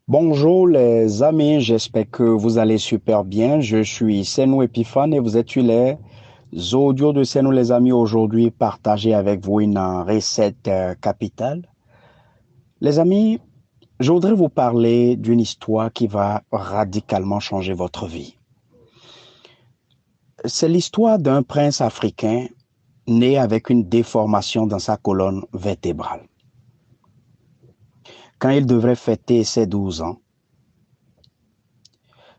Bonjour les amis, j'espère que vous allez super bien. Je suis Senou Epiphane et vous êtes sur les audios de Senou les amis. Aujourd'hui, partager avec vous une recette capitale. Les amis, je voudrais vous parler d'une histoire qui va radicalement changer votre vie. C'est l'histoire d'un prince africain né avec une déformation dans sa colonne vertébrale. Quand il devrait fêter ses 12 ans,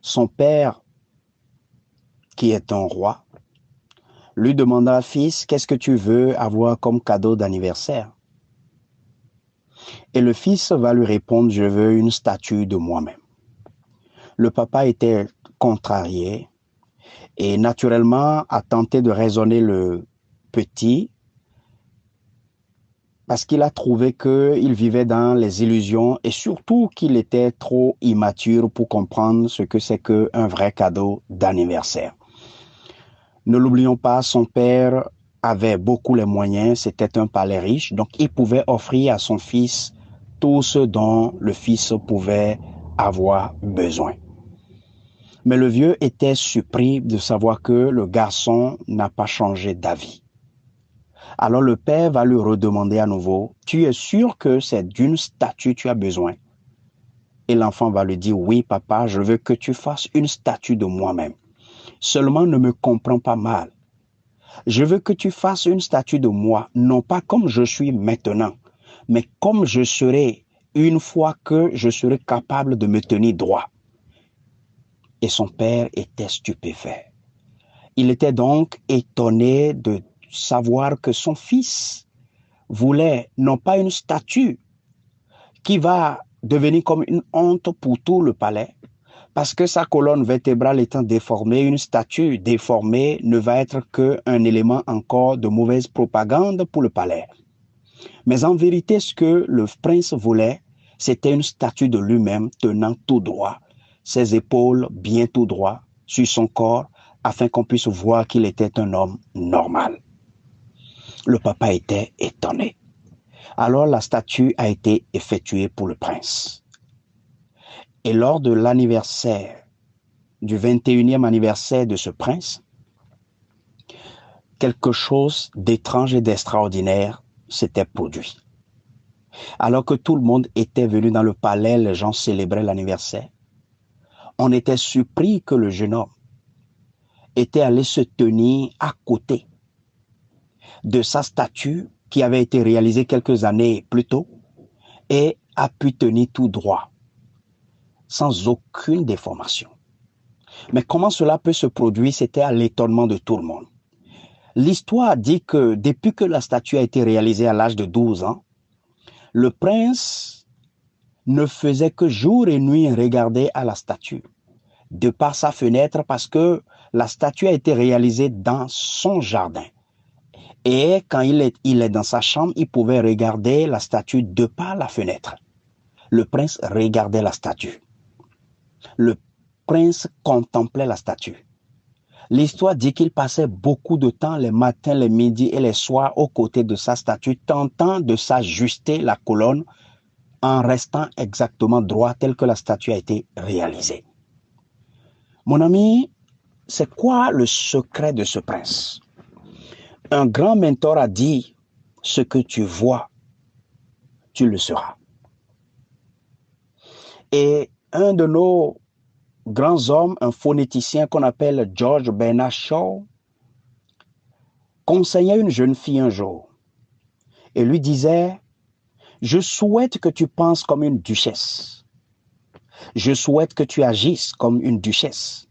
son père, qui est un roi, lui demanda: Fils, qu'est-ce que tu veux avoir comme cadeau d'anniversaire? Et le fils va lui répondre: Je veux une statue de moi-même. Le papa était contrarié et naturellement a tenté de raisonner le petit parce qu'il a trouvé qu'il vivait dans les illusions et surtout qu'il était trop immature pour comprendre ce que c'est qu'un vrai cadeau d'anniversaire. Ne l'oublions pas, son père avait beaucoup les moyens, c'était un palais riche, donc il pouvait offrir à son fils tout ce dont le fils pouvait avoir besoin. Mais le vieux était surpris de savoir que le garçon n'a pas changé d'avis. Alors le père va lui redemander à nouveau: Tu es sûr que c'est d'une statue que tu as besoin? Et l'enfant va lui dire: Oui, papa, je veux que tu fasses une statue de moi-même. Seulement ne me comprends pas mal. Je veux que tu fasses une statue de moi, non pas comme je suis maintenant, mais comme je serai une fois que je serai capable de me tenir droit. Et son père était stupéfait. Il était donc étonné de savoir que son fils voulait non pas une statue qui va devenir comme une honte pour tout le palais, parce que sa colonne vertébrale étant déformée, une statue déformée ne va être qu'un élément encore de mauvaise propagande pour le palais. Mais en vérité, ce que le prince voulait, c'était une statue de lui-même tenant tout droit, ses épaules bien tout droit sur son corps, afin qu'on puisse voir qu'il était un homme normal. Le papa était étonné. Alors la statue a été effectuée pour le prince. Et lors de l'anniversaire, du 21e anniversaire de ce prince, quelque chose d'étrange et d'extraordinaire s'était produit. Alors que tout le monde était venu dans le palais, les gens célébraient l'anniversaire, on était surpris que le jeune homme était allé se tenir à côté de sa statue qui avait été réalisée quelques années plus tôt et a pu tenir tout droit, sans aucune déformation. Mais comment cela peut se produire? C'était à l'étonnement de tout le monde. L'histoire dit que depuis que la statue a été réalisée à l'âge de 12 ans, le prince ne faisait que jour et nuit regarder à la statue, de par sa fenêtre, parce que la statue a été réalisée dans son jardin. Et quand il est dans sa chambre, il pouvait regarder la statue de par la fenêtre. Le prince regardait la statue. Le prince contemplait la statue. L'histoire dit qu'il passait beaucoup de temps, les matins, les midis et les soirs, aux côtés de sa statue, tentant de s'ajuster la colonne en restant exactement droit tel que la statue a été réalisée. Mon ami, c'est quoi le secret de ce prince? Un grand mentor a dit: ce que tu vois, tu le seras. Et un de nos grands hommes, un phonéticien qu'on appelle George Bernard Shaw, conseillait une jeune fille un jour et lui disait: je souhaite que tu penses comme une duchesse. Je souhaite que tu agisses comme une duchesse.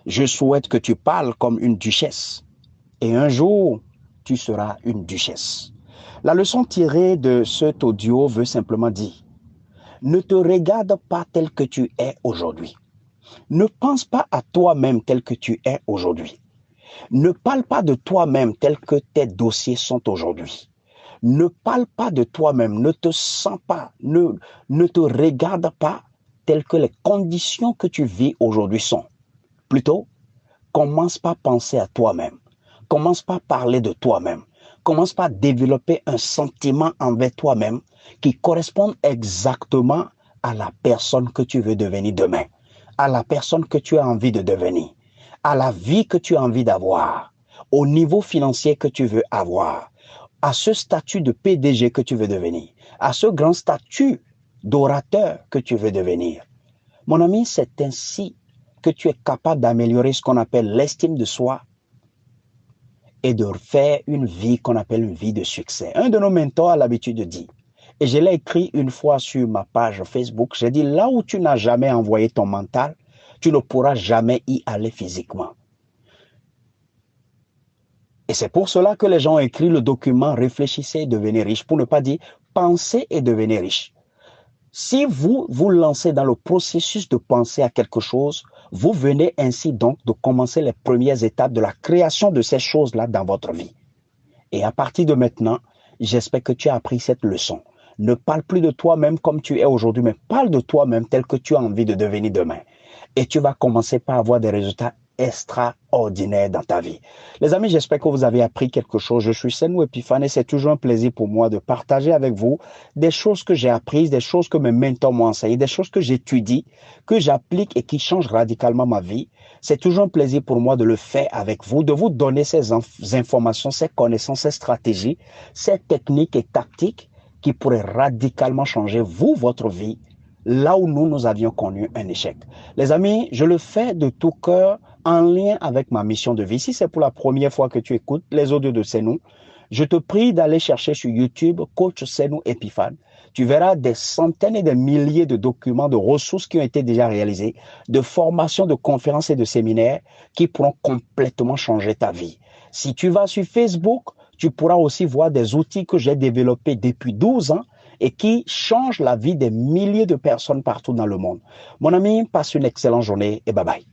Je souhaite que tu parles comme une duchesse. Et un jour, tu seras une duchesse. La leçon tirée de cet audio veut simplement dire: ne te regarde pas tel que tu es aujourd'hui. Ne pense pas à toi-même tel que tu es aujourd'hui. Ne parle pas de toi-même tel que tes dossiers sont aujourd'hui. Ne parle pas de toi-même, ne te sens pas, ne te regarde pas tel que les conditions que tu vis aujourd'hui sont. Plutôt, commence par penser à toi-même. Commence par parler de toi-même. Commence par développer un sentiment envers toi-même qui correspond exactement à la personne que tu veux devenir demain, à la personne que tu as envie de devenir, à la vie que tu as envie d'avoir, au niveau financier que tu veux avoir, à ce statut de PDG que tu veux devenir, à ce grand statut d'orateur que tu veux devenir. Mon ami, c'est ainsi que tu es capable d'améliorer ce qu'on appelle l'estime de soi et de faire une vie qu'on appelle une vie de succès. Un de nos mentors a l'habitude de dire, et je l'ai écrit une fois sur ma page Facebook, j'ai dit, là où tu n'as jamais envoyé ton mental, tu ne pourras jamais y aller physiquement. Et c'est pour cela que les gens ont écrit le document Réfléchissez et devenez riche, pour ne pas dire pensez et devenez riche. Si vous vous lancez dans le processus de penser à quelque chose, vous venez ainsi donc de commencer les premières étapes de la création de ces choses-là dans votre vie. Et à partir de maintenant, j'espère que tu as appris cette leçon. Ne parle plus de toi-même comme tu es aujourd'hui, mais parle de toi-même tel que tu as envie de devenir demain. Et tu vas commencer par avoir des résultats extraordinaires dans ta vie. Les amis, j'espère que vous avez appris quelque chose. Je suis Senou Epiphane et c'est toujours un plaisir pour moi de partager avec vous des choses que j'ai apprises, des choses que mes mentors m'ont enseignées, des choses que j'étudie, que j'applique et qui changent radicalement ma vie. C'est toujours un plaisir pour moi de le faire avec vous, de vous donner ces informations, ces connaissances, ces stratégies, ces techniques et tactiques qui pourraient radicalement changer vous, votre vie, là où nous avions connu un échec. Les amis, je le fais de tout cœur en lien avec ma mission de vie. Si c'est pour la première fois que tu écoutes les audios de Senou, je te prie d'aller chercher sur YouTube Coach Senou Epiphane. Tu verras des centaines et des milliers de documents, de ressources qui ont été déjà réalisées, de formations, de conférences et de séminaires qui pourront complètement changer ta vie. Si tu vas sur Facebook, tu pourras aussi voir des outils que j'ai développés depuis 12 ans et qui changent la vie des milliers de personnes partout dans le monde. Mon ami, passe une excellente journée et bye bye.